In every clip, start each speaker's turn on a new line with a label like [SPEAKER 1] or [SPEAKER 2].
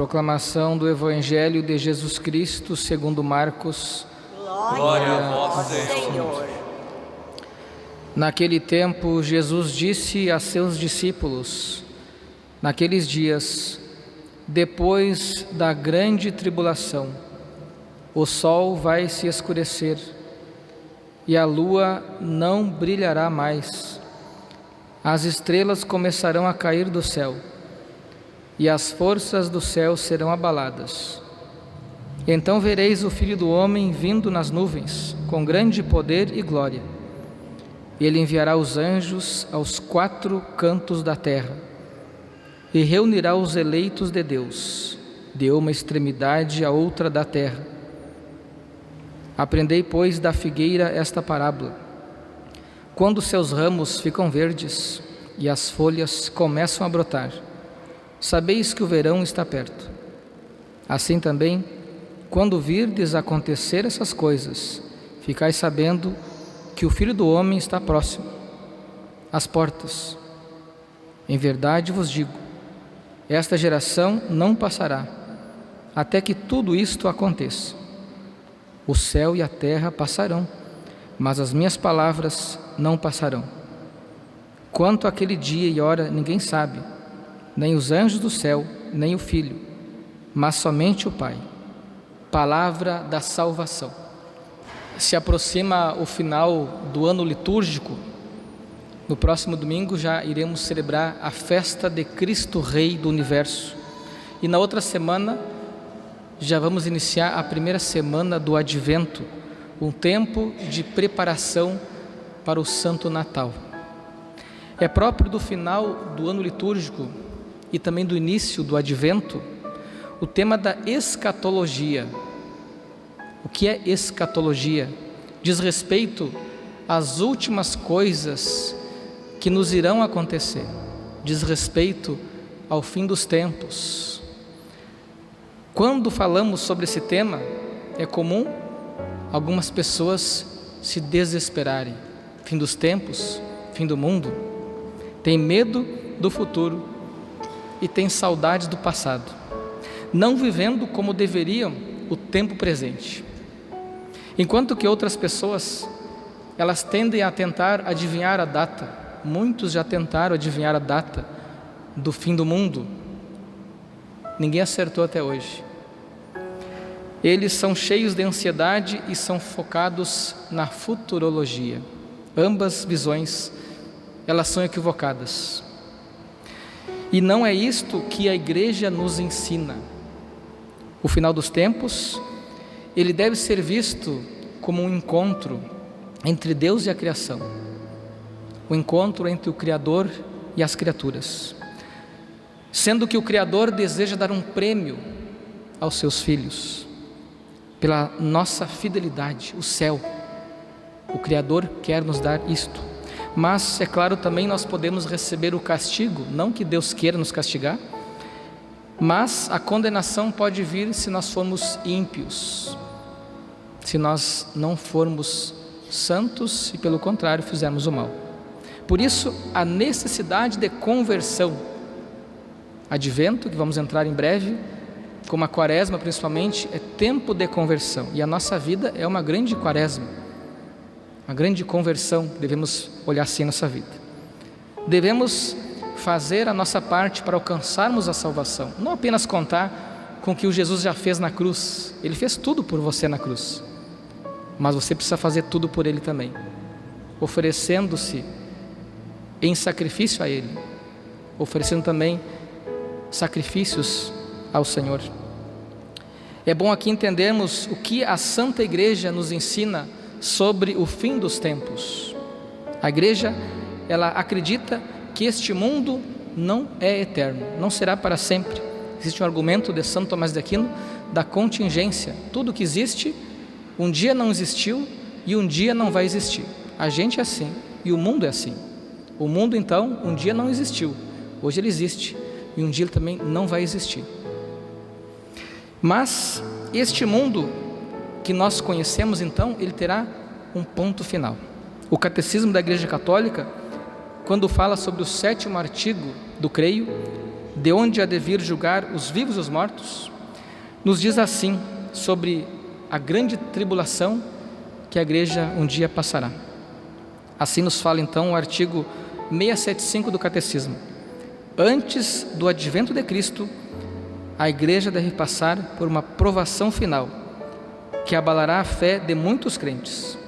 [SPEAKER 1] Proclamação do Evangelho de Jesus Cristo segundo Marcos.
[SPEAKER 2] Glória a vós, Senhor.
[SPEAKER 1] Naquele tempo, Jesus disse a seus discípulos: naqueles dias, depois da grande tribulação, o sol vai se escurecer e a lua não brilhará mais. As estrelas começarão a cair do céu e as forças do céu serão abaladas. Então vereis o Filho do Homem vindo nas nuvens, com grande poder e glória. Ele enviará os anjos aos 4 cantos da terra e reunirá os eleitos de Deus, de uma extremidade à outra da terra. Aprendei, pois, da figueira esta parábola. Quando seus ramos ficam verdes e as folhas começam a brotar, sabeis que o verão está perto. Assim também, quando virdes acontecer essas coisas, ficai sabendo que o Filho do Homem está próximo, às portas. Em verdade vos digo, esta geração não passará, até que tudo isto aconteça. O céu e a terra passarão, mas as minhas palavras não passarão. Quanto àquele dia e hora, ninguém sabe, nem os anjos do céu, nem o Filho, mas somente o Pai. Palavra da salvação. Se aproxima o final do ano litúrgico. No próximo domingo já iremos celebrar a festa de Cristo Rei do Universo. E na outra semana já vamos iniciar a primeira semana do Advento, um tempo de preparação para o Santo Natal. É próprio do final do ano litúrgico e também do início do Advento o tema da escatologia. O que é escatologia? Diz respeito às últimas coisas que nos irão acontecer. Diz respeito ao fim dos tempos. Quando falamos sobre esse tema, é comum algumas pessoas se desesperarem. Fim dos tempos, fim do mundo. Tem medo do futuro e tem saudade do passado, não vivendo como deveriam o tempo presente. Enquanto que outras pessoas, elas tendem a tentar adivinhar a data. Muitos já tentaram adivinhar a data do fim do mundo. Ninguém acertou até hoje. Eles são cheios de ansiedade e são focados na futurologia. Ambas visões, elas são equivocadas. E não é isto que a igreja nos ensina. O final dos tempos, ele deve ser visto como um encontro entre Deus e a criação. O encontro entre o Criador e as criaturas. Sendo que o Criador deseja dar um prêmio aos seus filhos, pela nossa fidelidade, o céu. O Criador quer nos dar isto. Mas, é claro, também nós podemos receber o castigo, não que Deus queira nos castigar, mas a condenação pode vir se nós formos ímpios, se nós não formos santos e, pelo contrário, fizermos o mal. Por isso, a necessidade de conversão. Advento, que vamos entrar em breve, como a quaresma principalmente, é tempo de conversão. E a nossa vida é uma grande quaresma. Uma grande conversão, devemos olhar assim a nossa vida. Devemos fazer a nossa parte para alcançarmos a salvação. Não apenas contar com o que o Jesus já fez na cruz. Ele fez tudo por você na cruz. Mas você precisa fazer tudo por Ele também. Oferecendo-se em sacrifício a Ele. Oferecendo também sacrifícios ao Senhor. É bom aqui entendermos o que a Santa Igreja nos ensina sobre o fim dos tempos. A igreja, ela acredita que este mundo não é eterno, não será para sempre. Existe um argumento de Santo Tomás de Aquino da contingência. Tudo que existe, um dia não existiu e um dia não vai existir. A gente é assim e o mundo é assim. O mundo então, um dia não existiu, hoje ele existe e um dia ele também não vai existir. Mas este mundo que nós conhecemos então, ele terá um ponto final. O Catecismo da Igreja Católica, quando fala sobre o 7º artigo do creio, de onde há de vir julgar os vivos e os mortos, nos diz assim sobre a grande tribulação que a igreja um dia passará. Assim nos fala então o artigo 675 do Catecismo: antes do advento de Cristo, a igreja deve passar por uma provação final, que abalará a fé de muitos crentes.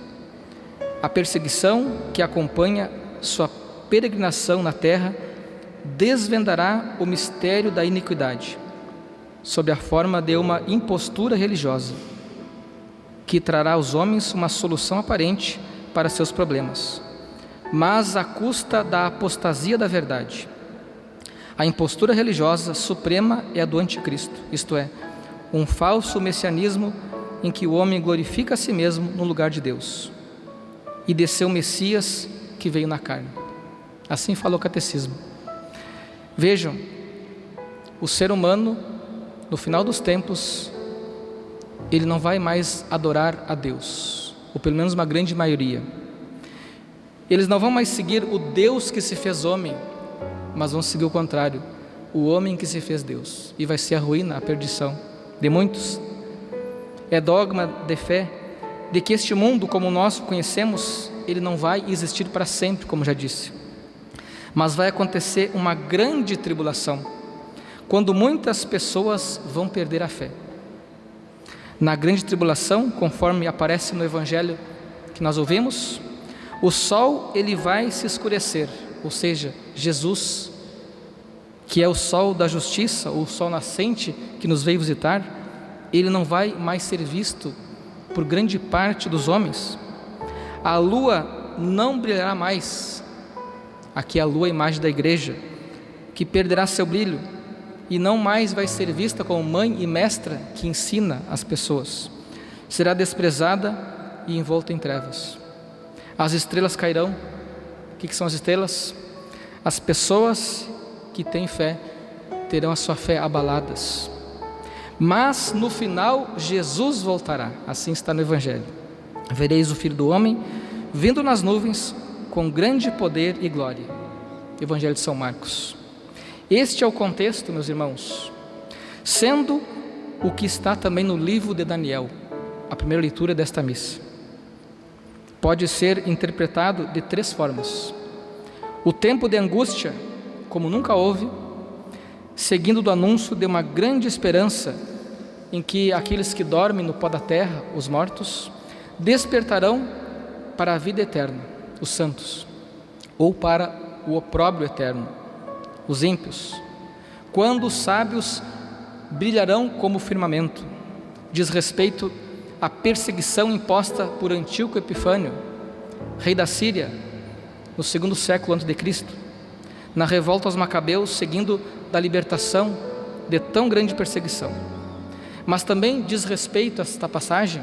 [SPEAKER 1] A perseguição que acompanha sua peregrinação na terra desvendará o mistério da iniquidade, sob a forma de uma impostura religiosa, que trará aos homens uma solução aparente para seus problemas, mas à custa da apostasia da verdade. A impostura religiosa suprema é a do anticristo, isto é, um falso messianismo em que o homem glorifica a si mesmo no lugar de Deus e de seu Messias que veio na carne. Assim falou o Catecismo. Vejam, o ser humano, no final dos tempos, ele não vai mais adorar a Deus, ou pelo menos uma grande maioria. Eles não vão mais seguir o Deus que se fez homem, mas vão seguir o contrário, o homem que se fez Deus, e vai ser a ruína, a perdição de muitos. É dogma de fé de que este mundo, como nós o conhecemos, ele não vai existir para sempre, como já disse, mas vai acontecer uma grande tribulação, quando muitas pessoas vão perder a fé. Na grande tribulação, conforme aparece no Evangelho que nós ouvimos, o sol ele vai se escurecer, ou seja, Jesus, que é o sol da justiça, o sol nascente que nos veio visitar, ele não vai mais ser visto por grande parte dos homens. A lua não brilhará mais. Aqui a lua é a imagem da igreja, que perderá seu brilho e não mais vai ser vista como mãe e mestra que ensina as pessoas. Será desprezada e envolta em trevas. As estrelas cairão. O que são as estrelas? As pessoas que têm fé terão a sua fé abaladas. Mas no final Jesus voltará, assim está no Evangelho. Vereis o Filho do Homem vindo nas nuvens com grande poder e glória. Evangelho de São Marcos. Este é o contexto, meus irmãos, sendo o que está também no livro de Daniel, a primeira leitura desta missa. Pode ser interpretado de três formas: o tempo de angústia, como nunca houve, seguindo do anúncio de uma grande esperança, em que aqueles que dormem no pó da terra, os mortos, despertarão para a vida eterna, os santos, ou para o opróbrio eterno, os ímpios, quando os sábios brilharão como o firmamento. Diz respeito à perseguição imposta por Antíoco Epifânio, rei da Síria, no 2º século a.C., na revolta aos Macabeus, seguindo da libertação de tão grande perseguição. Mas também diz respeito a esta passagem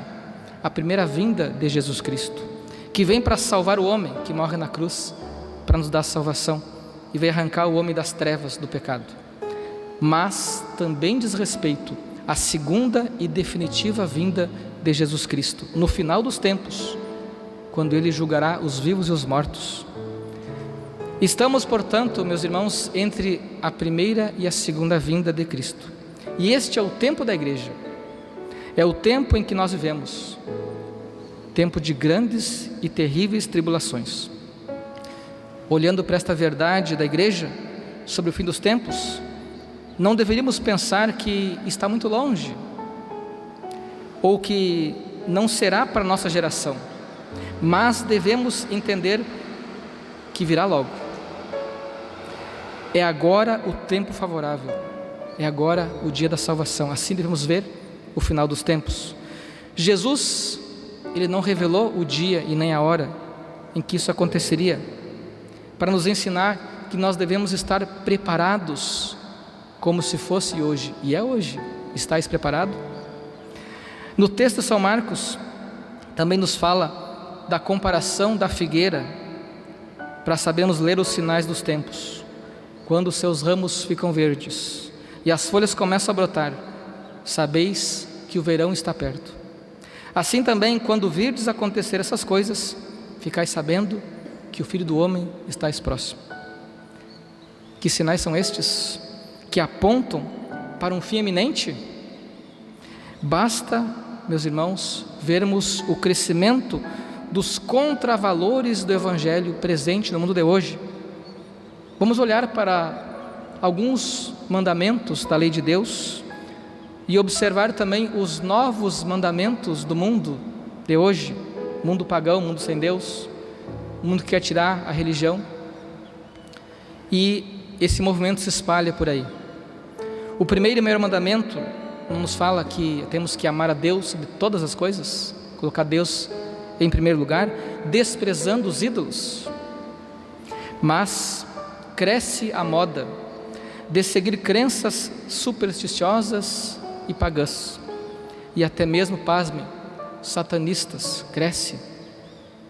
[SPEAKER 1] à primeira vinda de Jesus Cristo, que vem para salvar o homem, que morre na cruz, para nos dar salvação, e vem arrancar o homem das trevas do pecado. Mas também diz respeito à segunda e definitiva vinda de Jesus Cristo, no final dos tempos, quando Ele julgará os vivos e os mortos. Estamos, portanto, meus irmãos, entre a primeira e a segunda vinda de Cristo. E este é o tempo da igreja. É o tempo em que nós vivemos. Tempo de grandes e terríveis tribulações. Olhando para esta verdade da igreja sobre o fim dos tempos, não deveríamos pensar que está muito longe, ou que não será para a nossa geração, mas devemos entender que virá logo. É agora o tempo favorável, é agora o dia da salvação. Assim devemos ver o final dos tempos. Jesus, Ele não revelou o dia e nem a hora em que isso aconteceria, para nos ensinar que nós devemos estar preparados como se fosse hoje, e é hoje. Estais preparado? No texto de São Marcos também nos fala da comparação da figueira, para sabermos ler os sinais dos tempos. Quando os seus ramos ficam verdes e as folhas começam a brotar, sabeis que o verão está perto. Assim também, quando virdes acontecer essas coisas, ficais sabendo que o Filho do Homem está próximo. Que sinais são estes? que apontam para um fim eminente? Basta, meus irmãos, vermos o crescimento dos contravalores do Evangelho presente no mundo de hoje. Vamos olhar para alguns mandamentos da lei de Deus e observar também os novos mandamentos do mundo de hoje, mundo pagão, mundo sem Deus, mundo que quer tirar a religião, e esse movimento se espalha por aí. O primeiro e maior mandamento nos fala que temos que amar a Deus sobre todas as coisas, colocar Deus em primeiro lugar, desprezando os ídolos. Mas cresce a moda de seguir crenças supersticiosas e pagãs, e até mesmo, pasme, satanistas, cresce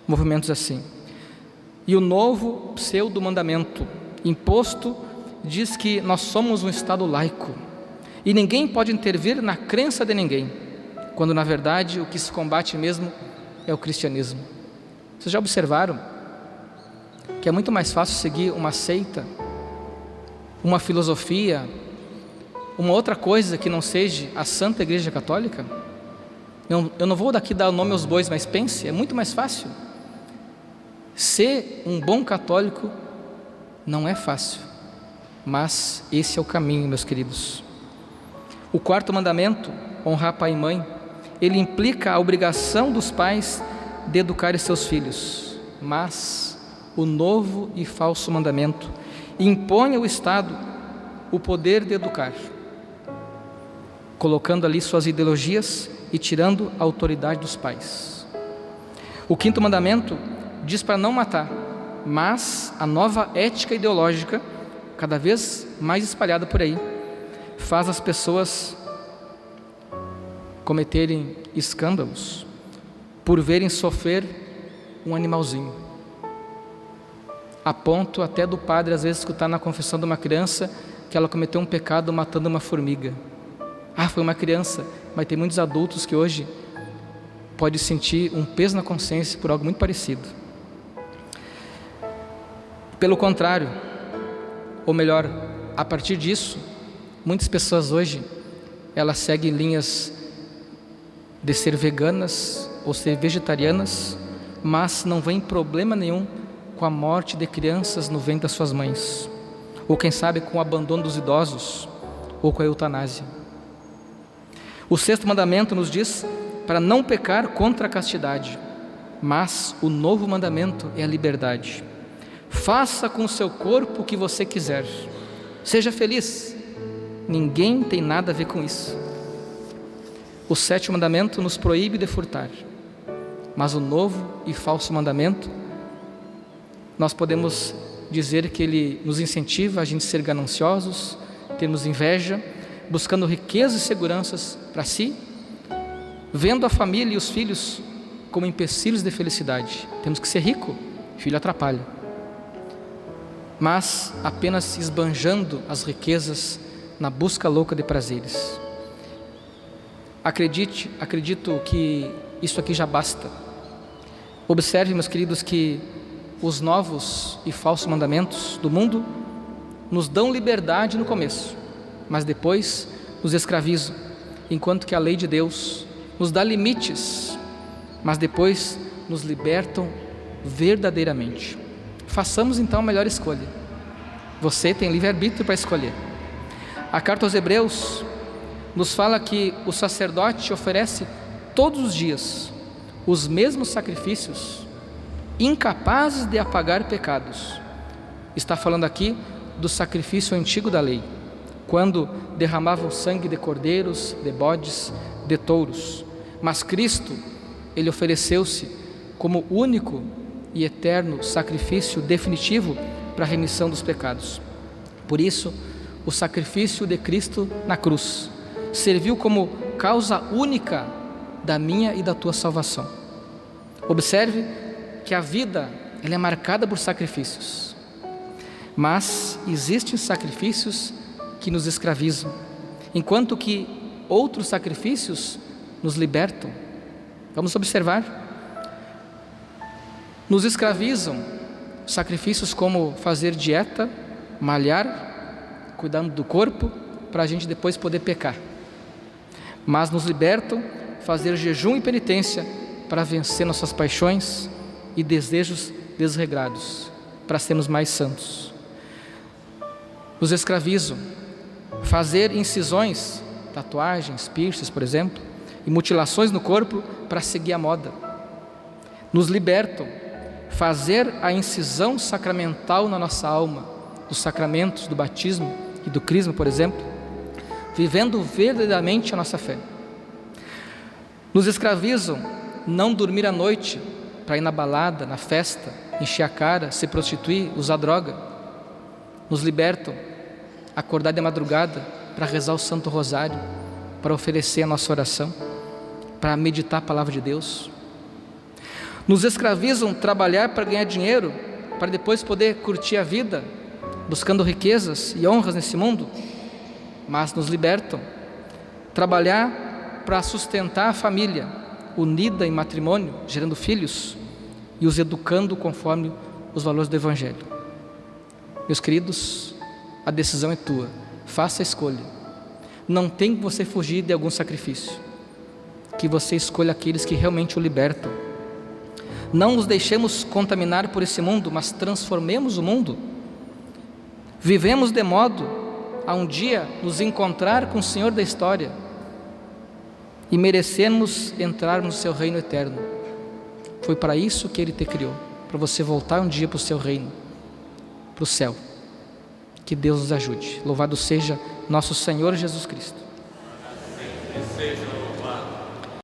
[SPEAKER 1] movimentos assim. E o novo pseudo-mandamento imposto diz que nós somos um Estado laico e ninguém pode intervir na crença de ninguém, quando na verdade o que se combate mesmo é o cristianismo. Vocês já observaram que é muito mais fácil seguir uma seita, uma filosofia, uma outra coisa que não seja a Santa Igreja Católica? Eu não vou daqui dar o nome aos bois, mas pense, é muito mais fácil. Ser um bom católico não é fácil, mas esse é o caminho, meus queridos. O quarto mandamento, honrar pai e mãe, ele implica a obrigação dos pais de educar seus filhos, mas o novo e falso mandamento impõe ao Estado o poder de educar, colocando ali suas ideologias e tirando a autoridade dos pais. O quinto mandamento diz para não matar, mas a nova ética ideológica, cada vez mais espalhada por aí, faz as pessoas cometerem escândalos por verem sofrer um animalzinho, a ponto até do padre às vezes escutar na confissão de uma criança que ela cometeu um pecado matando uma formiga. Foi uma criança, mas tem muitos adultos que hoje podem sentir um peso na consciência por algo muito parecido. Pelo contrário, ou melhor, a partir disso, muitas pessoas hoje, elas seguem linhas de ser veganas ou ser vegetarianas, mas não vem problema nenhum com a morte de crianças no ventre das suas mães, ou quem sabe com o abandono dos idosos, ou com a eutanásia. O sexto mandamento nos diz para não pecar contra a castidade, mas o novo mandamento é a liberdade. Faça com o seu corpo o que você quiser, seja feliz, ninguém tem nada a ver com isso. O sétimo mandamento nos proíbe de furtar, mas o novo e falso mandamento, nós podemos dizer que ele nos incentiva a gente ser gananciosos, termos inveja, buscando riquezas e seguranças para si, vendo a família e os filhos como empecilhos de felicidade. Temos que ser rico, filho atrapalha, mas apenas esbanjando as riquezas na busca louca de prazeres. Acredito que isso aqui já basta. Observe, meus queridos, que os novos e falsos mandamentos do mundo nos dão liberdade no começo, mas depois nos escravizam, enquanto que a lei de Deus nos dá limites, mas depois nos libertam verdadeiramente. Façamos então a melhor escolha. Você tem livre-arbítrio para escolher. A carta aos Hebreus nos fala que o sacerdote oferece todos os dias os mesmos sacrifícios, incapazes de apagar pecados. Está falando aqui do sacrifício antigo da lei, quando derramavam sangue de cordeiros, de bodes, de touros. Mas Cristo, ele ofereceu-se como único e eterno sacrifício definitivo para a remissão dos pecados. Por isso, o sacrifício de Cristo na cruz serviu como causa única da minha e da tua salvação. Observe que a vida, ela é marcada por sacrifícios, mas existem sacrifícios que nos escravizam, enquanto que outros sacrifícios nos libertam. Vamos observar. Nos escravizam sacrifícios como fazer dieta, malhar, cuidando do corpo, para a gente depois poder pecar. Mas nos libertam fazer jejum e penitência para vencer nossas paixões e desejos desregrados, para sermos mais santos. Nos escravizam, fazer incisões, tatuagens, piercings, por exemplo, e mutilações no corpo para seguir a moda. Nos libertam, fazer a incisão sacramental na nossa alma, dos sacramentos do batismo e do crisma, por exemplo, vivendo verdadeiramente a nossa fé. Nos escravizam não dormir à noite para ir na balada, na festa, encher a cara, se prostituir, usar droga. Nos libertam acordar de madrugada para rezar o Santo Rosário, para oferecer a nossa oração, para meditar a palavra de Deus. Nos escravizam trabalhar para ganhar dinheiro, para depois poder curtir a vida, buscando riquezas e honras nesse mundo. Mas nos libertam trabalhar para sustentar a família, unida em matrimônio, gerando filhos e os educando conforme os valores do Evangelho. Meus queridos, a decisão é tua, faça a escolha. Não tem que você fugir de algum sacrifício, que você escolha aqueles que realmente o libertam. Não nos deixemos contaminar por esse mundo, mas transformemos o mundo. Vivemos de modo a um dia nos encontrar com o Senhor da história e merecemos entrarmos no seu reino eterno. Foi para isso que Ele te criou, para você voltar um dia para o seu reino, para o céu. Que Deus nos ajude. Louvado seja nosso Senhor Jesus Cristo.